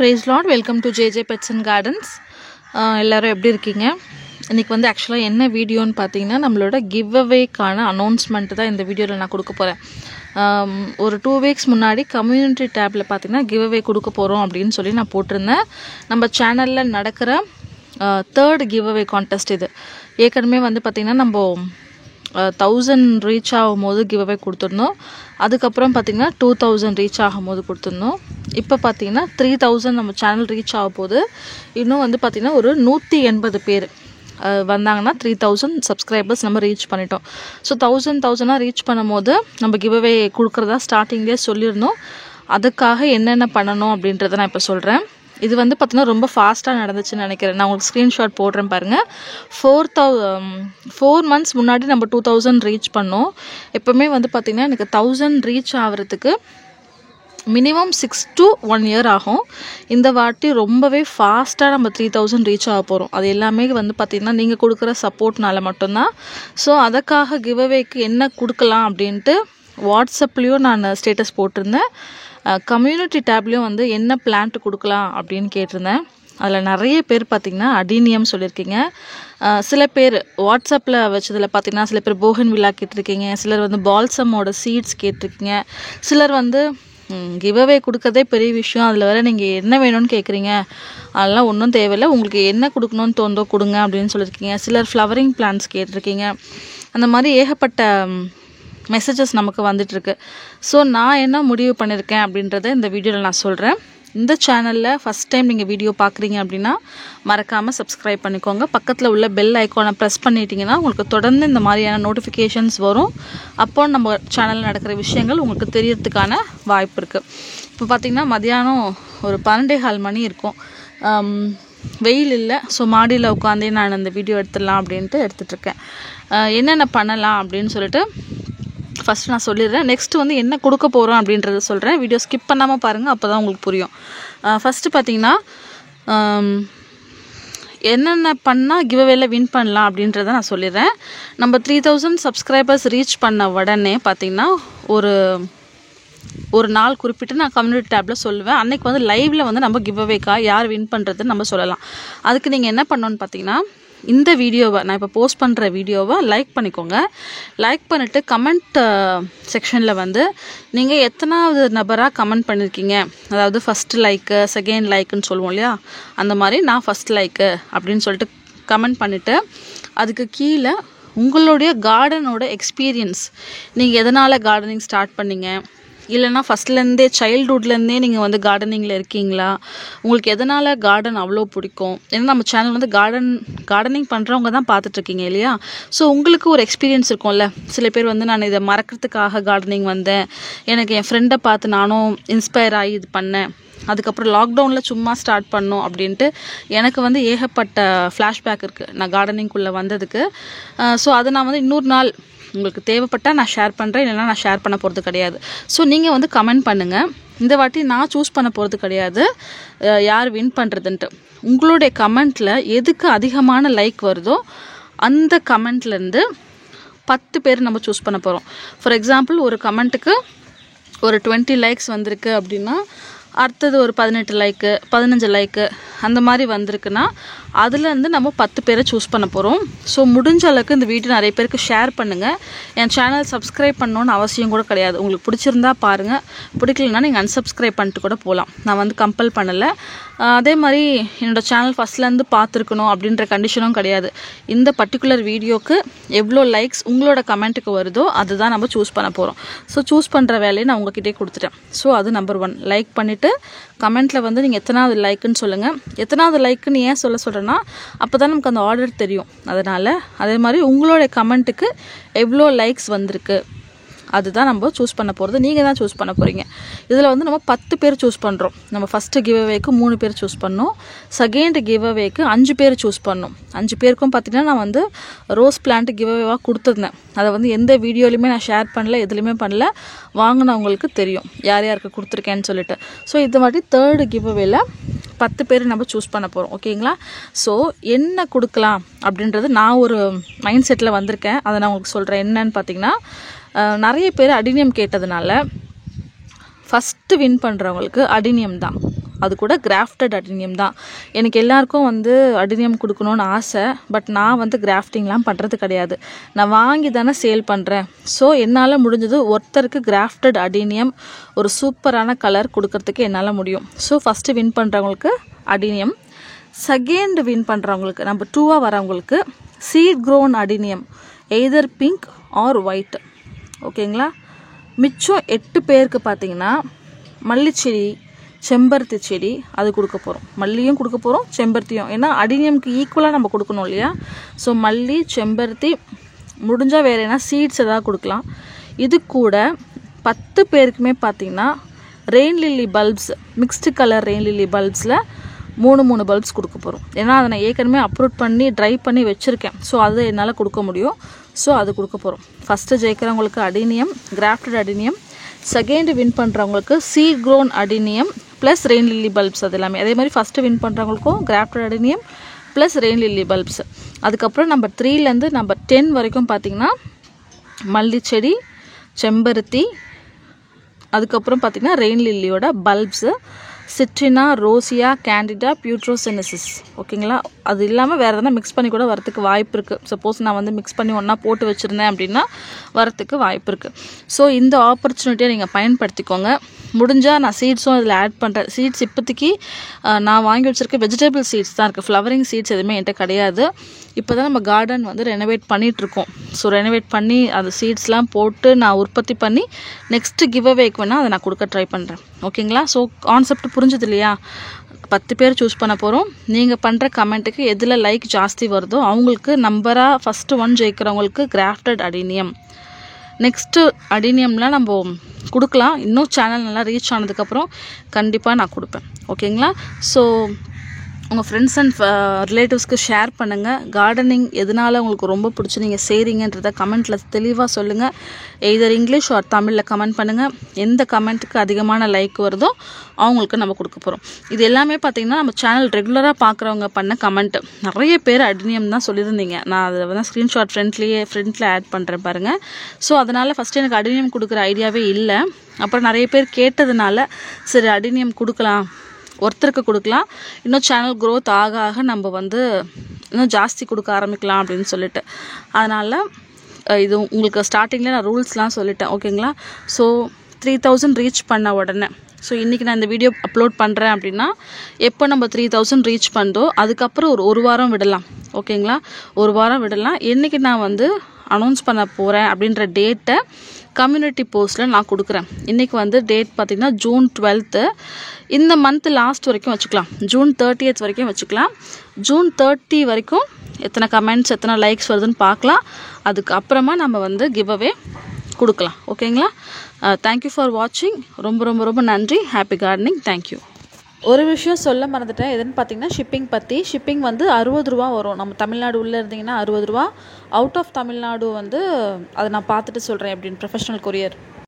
Praise Lord, welcome to JJ Pets and Gardens. எல்லாரும் எப்படி இருக்கீங்க? இன்னைக்கு வந்து ஆக்சுவலாக என்ன வீடியோன்னு பார்த்தீங்கன்னா நம்மளோட கிவ் அவேக்கான அனௌன்ஸ்மெண்ட் தான் இந்த வீடியோவில் நான் கொடுக்க போகிறேன். ஒரு 2 weeks முன்னாடி கம்யூனிட்டி டேப்பில் பார்த்தீங்கன்னா கிவ் அவே கொடுக்க போகிறோம் அப்படின்னு சொல்லி நான் போட்டிருந்தேன். நம்ம சேனலில் நடக்கிற 3rd கிவ் அவே கான்டெஸ்ட் இது. ஏற்கனவே வந்து பார்த்திங்கன்னா நம்ம 1000 ரீச் ஆகும்போது கிவ் அவே கொடுத்துருந்தோம். அதுக்கப்புறம் பார்த்திங்கன்னா 2000 ரீச் ஆகும்போது கொடுத்துருந்தோம். இப்போ பார்த்திங்கன்னா 3000 நம்ம சேனல் ரீச் ஆக போது. இன்னும் வந்து பார்த்திங்கன்னா ஒரு 180 பேர் வந்தாங்கன்னா 3000 சப்ஸ்கிரைபர்ஸ் நம்ம ரீச் பண்ணிட்டோம். ஸோ 1000 ரீச் பண்ணும்போது நம்ம கிவ் அவே கொடுக்குறதா ஸ்டார்டிங்லேயே சொல்லியிருந்தோம். அதுக்காக என்னென்ன பண்ணணும் அப்படின்றத நான் இப்போ சொல்கிறேன். இது வந்து பார்த்திங்கன்னா ரொம்ப ஃபாஸ்ட்டாக நடந்துச்சுன்னு நினைக்கிறேன். நான் உங்களுக்கு ஸ்க்ரீன்ஷாட் போடுறேன் பாருங்கள். 4 months முன்னாடி நம்ம 2000 ரீச் பண்ணோம். எப்போவுமே வந்து பார்த்திங்கன்னா எனக்கு 1000 ரீச் ஆகிறதுக்கு மினிமம் 6 to 1 year ஆகும். இந்த வாட்டி ரொம்பவே ஃபாஸ்ட்டாக நம்ம 3000 ரீச் ஆக போகிறோம். அது எல்லாமே வந்து பார்த்திங்கன்னா நீங்கள் கொடுக்குற சப்போர்ட்னால மட்டும்தான். ஸோ அதுக்காக கிவ் அவேக்கு என்ன கொடுக்கலாம் அப்படின்ட்டு வாட்ஸ்அப்லேயும் நான் ஸ்டேட்டஸ் போட்டிருந்தேன். கம்யூனிட்டி டேப்லேயும் வந்து என்ன பிளான்ட் கொடுக்கலாம் அப்படின்னு கேட்டிருந்தேன். அதில் நிறைய பேர் பார்த்திங்கன்னா அடினியம் சொல்லியிருக்கீங்க. சில பேர் வாட்ஸ்அப்பில் வச்சதில் பார்த்திங்கன்னா சில பேர் போகன் வில்லா கேட்டிருக்கீங்க. சிலர் வந்து பால்சமோட சீட்ஸ் கேட்டிருக்கீங்க. சிலர் வந்து கிவ் அவே கொடுக்கறதே பெரிய விஷயம், அதில் வேறு நீங்கள் என்ன வேணும்னு கேட்குறீங்க. அதெல்லாம் ஒன்றும் தேவையில்லை, உங்களுக்கு என்ன கொடுக்கணும்னு தோந்தோ கொடுங்க அப்படின்னு சொல்லியிருக்கீங்க. சிலர் ஃப்ளவரிங் பிளான்ட்ஸ் கேட்டிருக்கீங்க. அந்த மாதிரி ஏகப்பட்ட மெசேஜஸ் நமக்கு வந்துட்டுருக்கு. ஸோ நான் என்ன முடிவு பண்ணியிருக்கேன் அப்படின்றத இந்த வீடியோவில் நான் சொல்கிறேன். இந்த சேனலில் ஃபஸ்ட் டைம் நீங்கள் வீடியோ பார்க்குறீங்க அப்படின்னா மறக்காமல் சப்ஸ்கிரைப் பண்ணிக்கோங்க. பக்கத்தில் உள்ள பெல் ஐக்கானை ப்ரெஸ் பண்ணிட்டீங்கன்னா உங்களுக்கு தொடர்ந்து இந்த மாதிரியான நோட்டிஃபிகேஷன்ஸ் வரும். அப்போ நம்ம சேனலில் நடக்கிற விஷயங்கள் உங்களுக்கு தெரியறதுக்கான வாய்ப்பு இருக்குது. இப்போ பார்த்திங்கன்னா மதியானம் ஒரு 12:15 மணி இருக்கும். வெயில் இல்லை. ஸோ மாடியில் உட்காந்தே நான் இந்த வீடியோ எடுத்துடலாம் அப்படின்ட்டு எடுத்துகிட்ருக்கேன். என்னென்ன பண்ணலாம் அப்படின்னு சொல்லிட்டு ஃபஸ்ட்டு நான் சொல்லிடுறேன். நெக்ஸ்ட்டு வந்து என்ன கொடுக்க போகிறோம் அப்படின்றத சொல்கிறேன். வீடியோ ஸ்கிப் பண்ணாமல் பாருங்கள், அப்போ தான் உங்களுக்கு புரியும். ஃபஸ்ட்டு பார்த்திங்கன்னா என்னென்ன பண்ணால் கிவ் அவேல வின் பண்ணலாம் அப்படின்றத நான் சொல்லிடுறேன். நம்ம 3000 சப்ஸ்கிரைபர்ஸ் ரீச் பண்ண உடனே பார்த்திங்கன்னா ஒரு நாள் குறிப்பிட்டு நான் கம்யூனிட்டி டேப்பில் சொல்லுவேன். அன்றைக்கி வந்து லைவில் வந்து நம்ம கிவ் அவேக்கா யார் வின் பண்ணுறதுன்னு நம்ம சொல்லலாம். அதுக்கு நீங்கள் என்ன பண்ணணுன்னு பார்த்தீங்கன்னா இந்த வீடியோவை நான் இப்போ போஸ்ட் பண்ணுற வீடியோவை லைக் பண்ணிக்கோங்க. லைக் பண்ணிவிட்டு கமெண்ட் செக்ஷனில் வந்து நீங்கள் எத்தனாவது நபராக கமெண்ட் பண்ணியிருக்கீங்க, அதாவது ஃபஸ்ட்டு லைக்கு செகண்ட் லைக்குன்னு சொல்லுவோம் இல்லையா, அந்த மாதிரி நான் ஃபஸ்ட் லைக்கு அப்படின்னு சொல்லிட்டு கமெண்ட் பண்ணிவிட்டு அதுக்கு கீழே உங்களுடைய கார்டனோட எக்ஸ்பீரியன்ஸ், நீங்கள் எதனால் கார்டனிங் ஸ்டார்ட் பண்ணீங்க, இல்லைனா ஃபஸ்ட்லேருந்தே சைல்ட்ஹுட்லேருந்தே நீங்கள் வந்து கார்டனிங்கில் இருக்கீங்களா, உங்களுக்கு எதனால் கார்டன் அவ்வளோ பிடிக்கும். ஏன்னா நம்ம சேனல் வந்து கார்டனிங் பண்ணுறவங்க தான் பார்த்துட்ருக்கீங்க இல்லையா. ஸோ உங்களுக்கு ஒரு எக்ஸ்பீரியன்ஸ் இருக்கும்ல. சில பேர் வந்து நான் இதை மறக்கிறதுக்காக கார்டனிங் வந்தேன், எனக்கு என் ஃப்ரெண்டை பார்த்து நானும் இன்ஸ்பயர் ஆகி இது பண்ணேன், அதுக்கப்புறம் லாக்டவுனில் சும்மா ஸ்டார்ட் பண்ணோம் அப்படின்ட்டு எனக்கு வந்து ஏகப்பட்ட ஃப்ளாஷ்பேக் இருக்குது நான் கார்டனிங்குள்ளே வந்ததுக்கு. ஸோ அதை நான் வந்து இன்னொரு நாள் உங்களுக்கு தேவைப்பட்டால் நான் ஷேர் பண்ணுறேன், இல்லைனா நான் ஷேர் பண்ண போகிறது கிடையாது. ஸோ நீங்கள் வந்து கமெண்ட் பண்ணுங்கள். இந்த வாட்டி நான் சூஸ் பண்ண போகிறது கிடையாது யார் வின் பண்ணுறதுன்ட்டு. உங்களுடைய கமெண்ட்டில் எதுக்கு அதிகமான லைக் வருதோ அந்த கமெண்ட்லேருந்து 10 பேர் நம்ம சூஸ் பண்ண போகிறோம். ஃபார் எக்ஸாம்பிள் ஒரு கமெண்ட்டுக்கு ஒரு 20 லைக்ஸ் வந்திருக்கு அப்படின்னா அடுத்தது ஒரு 18 லைக்கு 15 லைக்கு அந்த மாதிரி வந்திருக்குன்னா அதுலேருந்து நம்ம 10 பேரை சூஸ் பண்ண போகிறோம். ஸோ முடிஞ்ச அளவுக்கு இந்த வீடியோ நிறைய பேருக்கு ஷேர் பண்ணுங்கள். என் சேனல் சப்ஸ்கிரைப் பண்ணணுன்னு அவசியம் கூட கிடையாது. உங்களுக்கு பிடிச்சிருந்தா பாருங்கள், பிடிக்கலன்னா நீங்கள் அன்சப்ஸ்கிரைப் பண்ணிட்டு கூட போகலாம். நான் வந்து கம்பல் பண்ணலை. அதே மாதிரி என்னோடய சேனல் ஃபஸ்ட்லேருந்து பார்த்துருக்கணும் அப்படின்ற கண்டிஷனும் கிடையாது. இந்த பர்டிகுலர் வீடியோக்கு எவ்வளோ லைக்ஸ் உங்களோட கமெண்ட்டுக்கு வருதோ அதுதான் நம்ம சூஸ் பண்ண போகிறோம். ஸோ சூஸ் பண்ணுற வேலையை நான் உங்ககிட்டே கொடுத்துட்டேன். ஸோ அது நம்பர் 1. லைக் பண்ணிவிட்டு கமெண்ட்டில் வந்து நீங்கள் எத்தனாவது லைக்குன்னு சொல்லுங்கள். எத்தனாவது லைக்குன்னு ஏன் சொல்கிறேன்னா அப்போ தான் நமக்கு அந்த ஆர்டர் தெரியும். அதனால் அதே மாதிரி உங்களுடைய கமெண்ட்டுக்கு எவ்வளோ லைக்ஸ் வந்திருக்கு அதுதான் நம்ம சூஸ் பண்ண போகிறது. நீங்கள் தான் சூஸ் பண்ண போகிறீங்க. இதில் வந்து நம்ம 10 பேர் சூஸ் பண்ணுறோம். நம்ம ஃபஸ்ட்டு கிவ் அவேக்கு 3 பேர் சூஸ் பண்ணோம். செகண்ட் கிவ் அவேக்கு 5 பேர் சூஸ் பண்ணோம். 5 பேருக்கும் பார்த்திங்கன்னா நான் வந்து ரோஸ் பிளான்ட் கிவ் அவேவாக கொடுத்துருந்தேன். அதை வந்து எந்த வீடியோலையுமே நான் ஷேர் பண்ணல, எதுலையுமே பண்ணல. வாங்கினவங்களுக்கு தெரியும் யார் யாருக்கு கொடுத்துருக்கேன்னு சொல்லிட்டு. ஸோ இது மாதிரி 3rd கிவ் அவேல 10 பேர் நம்ம சூஸ் பண்ண போகிறோம். ஓகேங்களா. ஸோ என்ன கொடுக்கலாம் அப்படின்றது நான் ஒரு மைண்ட் செட்டில் வந்திருக்கேன். அதை நான் உங்களுக்கு சொல்கிறேன். என்னன்னு பார்த்திங்கன்னா நிறைய பேர் அடினியம் கேட்டதுனால ஃபஸ்ட்டு வின் பண்ணுறவங்களுக்கு அடினியம் தான். அது கூட கிராஃப்டட் அடினியம் தான். எனக்கு எல்லாருக்கும் வந்து அடினியம் கொடுக்கணும்னு ஆசை. பட் நான் வந்து கிராஃப்டிங்லாம் பண்ணுறது கிடையாது. நான் வாங்கி தானே சேல் பண்ணுறேன். ஸோ என்னால் முடிஞ்சது ஒருத்தருக்கு கிராஃப்டட் அடினியம் ஒரு சூப்பரான கலர் கொடுக்கறதுக்கு என்னால் முடியும். ஸோ ஃபஸ்ட்டு வின் பண்ணுறவங்களுக்கு அடினியம், செகண்ட் வின் பண்ணுறவங்களுக்கு நம்பர் 2 வரவங்களுக்கு seed grown adenium, either pink or white. ஓகேங்களா. மிச்சம் 8 பேருக்கு பார்த்தீங்கன்னா மல்லிச்செடி, செம்பருத்தி செடி அது கொடுக்க போகிறோம். மல்லியும் கொடுக்க போகிறோம், செம்பருத்தியும். ஏன்னா அடினியம்க்கு ஈக்குவலாக நம்ம கொடுக்கணும் இல்லையா. ஸோ மல்லி, செம்பருத்தி, முடிஞ்சால் வேறு என்ன சீட்ஸ் எதாவது கொடுக்கலாம். இது கூட 10 பேருக்குமே பார்த்தீங்கன்னா rain lily bulbs, mixed colour rain lily பல்ப்ஸில் 3 பல்ப்ஸ் கொடுக்க போகிறோம். ஏன்னா அதை நான் ஏற்கனவே அப்லோட் பண்ணி ட்ரை பண்ணி வச்சுருக்கேன். ஸோ அது என்னால் கொடுக்க முடியும். ஸோ அது கொடுக்க போகிறோம். ஃபஸ்ட்டு ஜெயிக்கிறவங்களுக்கு adenium, grafted adenium. Second win பண்ணுறவங்களுக்கு seed grown adenium plus rain lily bulbs. அது எல்லாமே அதே மாதிரி ஃபஸ்ட்டு வின் பண்ணுறவங்களுக்கும் grafted adenium plus rain lily bulbs. அதுக்கப்புறம் நம்பர் 3லேருந்து நம்பர் 10 வரைக்கும் பார்த்திங்கன்னா மல்லிச்செடி, செம்பருத்தி, அதுக்கப்புறம் பார்த்திங்கன்னா ரெயின் லில்லியோட பல்ப்ஸு, சிட்ரினா, ரோசியா, கேண்டிடா, பியூட்ரோசெனசிஸ். ஓகேங்களா. அது இல்லாமல் வேறு எதனா மிக்ஸ் பண்ணி கூட வரத்துக்கு வாய்ப்பு இருக்குது. சப்போஸ் நான் வந்து மிக்ஸ் பண்ணி ஒன்றா போட்டு வச்சுருந்தேன் அப்படின்னா வரத்துக்கு வாய்ப்பு இருக்குது. ஸோ இந்த ஆப்பர்ச்சுனிட்டியை நீங்கள் பயன்படுத்திக்கோங்க. முடிஞ்சால் நான் சீட்ஸும் இதில் ஆட் பண்ணுறேன். சீட்ஸ் இப்போதைக்கு நான் வாங்கி வச்சுருக்க வெஜிடபிள் சீட்ஸ் தான் இருக்குது. ஃப்ளவரிங் சீட்ஸ் எதுவுமே என்கிட்ட கிடையாது. இப்போ தான் நம்ம கார்டன் வந்து ரெனோவேட் பண்ணிகிட்ருக்கோம். ஸோ ரெனோவேட் பண்ணி அந்த சீட்ஸ்லாம் போட்டு நான் உற்பத்தி பண்ணி நெக்ஸ்ட்டு கிவ் அவேக்கு வேணால் அதை நான் கொடுக்க ட்ரை பண்ணுறேன். ஓகேங்களா. ஸோ கான்செப்ட் புரிஞ்சுது இல்லையா. 10 பேர் சூஸ் பண்ண போகிறோம். நீங்கள் பண்ணுற கமெண்ட்டுக்கு எதில் லைக் ஜாஸ்தி வருதோ அவங்களுக்கு நம்பராக ஃபஸ்ட்டு 1 ஜெயிக்கிறவங்களுக்கு கிராஃப்டட் அடினியம். நெக்ஸ்ட்டு அடினியம்லாம் நம்ம கொடுக்கலாம். இன்னும் சேனல் நல்லா ரீச் ஆனதுக்கப்புறம் கண்டிப்பாக நான் கொடுப்பேன். ஓகேங்களா. ஸோ உங்கள் ஃப்ரெண்ட்ஸ் அண்ட் ரிலேட்டிவ்ஸ்க்கு ஷேர் பண்ணுங்கள். கார்டனிங் எதனால் உங்களுக்கு ரொம்ப பிடிச்சி நீங்கள் செய்கிறீங்கன்றத கமெண்ட்டில் தெளிவாக சொல்லுங்கள். எய்தர் இங்கிலீஷ் ஆர் தமிழில் கமெண்ட் பண்ணுங்கள். எந்த கமெண்ட்டுக்கு அதிகமான லைக் வருதோ அவங்களுக்கு நம்ம கொடுக்க போகிறோம். இது எல்லாமே பார்த்திங்கன்னா நம்ம சேனல் ரெகுலராக பார்க்குறவங்க பண்ண கமெண்ட்டு. நிறைய பேர் அடினியம் தான் சொல்லியிருந்தீங்க. நான் அதை வந்து ஸ்க்ரீன்ஷாட் ஃப்ரண்ட்டில் ஆட் பண்ணுறேன் பாருங்கள். ஸோ அதனால் ஃபஸ்ட்டு எனக்கு அடினியம் கொடுக்குற ஐடியாவே இல்லை. அப்புறம் நிறைய பேர் கேட்டதுனால சரி அடினியம் கொடுக்கலாம், ஒருத்தருக்கு கொடுக்கலாம், இன்னும் சேனல் க்ரோத் ஆக ஆக நம்ம வந்து இன்னும் ஜாஸ்தி கொடுக்க ஆரம்பிக்கலாம் அப்படின்னு சொல்லிட்டு. அதனால் இது உங்களுக்கு ஸ்டார்டிங்கில் நான் ரூல்ஸ்லாம் சொல்லிட்டேன். ஓகேங்களா. ஸோ 3000 ரீச் பண்ண உடனே, ஸோ இன்றைக்கி நான் இந்த வீடியோ அப்லோட் பண்ணுறேன் அப்படின்னா எப்போ நம்ம 3000 ரீச் பண்ணதோ அதுக்கப்புறம் ஒரு வாரம் விடலாம். ஓகேங்களா. ஒரு வாரம் விடலாம். என்றைக்கு நான் வந்து அனௌன்ஸ் பண்ண போகிறேன் அப்படின்ற டேட்டை கம்யூனிட்டி போஸ்ட்டில் நான் கொடுக்குறேன். இன்றைக்கி வந்து டேட் பார்த்திங்கன்னா ஜூன் 12. இந்த மந்த் லாஸ்ட் வரைக்கும் வச்சுக்கலாம். ஜூன் 30th வரைக்கும் வச்சுக்கலாம். ஜூன் 30 வரைக்கும் எத்தனை கமெண்ட்ஸ் எத்தனை லைக்ஸ் வருதுன்னு பார்க்கலாம். அதுக்கப்புறமா நம்ம வந்து கிவ் அவே கொடுக்கலாம். ஓகேங்களா. தேங்க்யூ ஃபார் வாட்சிங். ரொம்ப ரொம்ப ரொம்ப நன்றி. Happy gardening. தேங்க்யூ. ஒரு விஷயம் சொல்ல மறந்துட்டேன். எதுன்னு பார்த்தீங்கன்னா ஷிப்பிங் பற்றி. ஷிப்பிங் வந்து 60 ரூபா வரும். நம்ம தமிழ்நாடு உள்ளே இருந்தீங்கன்னா 60 ரூபா. அவுட் ஆஃப் தமிழ்நாடு வந்து அதை நான் பார்த்துட்டு சொல்கிறேன் எப்படின்னு. Professional courier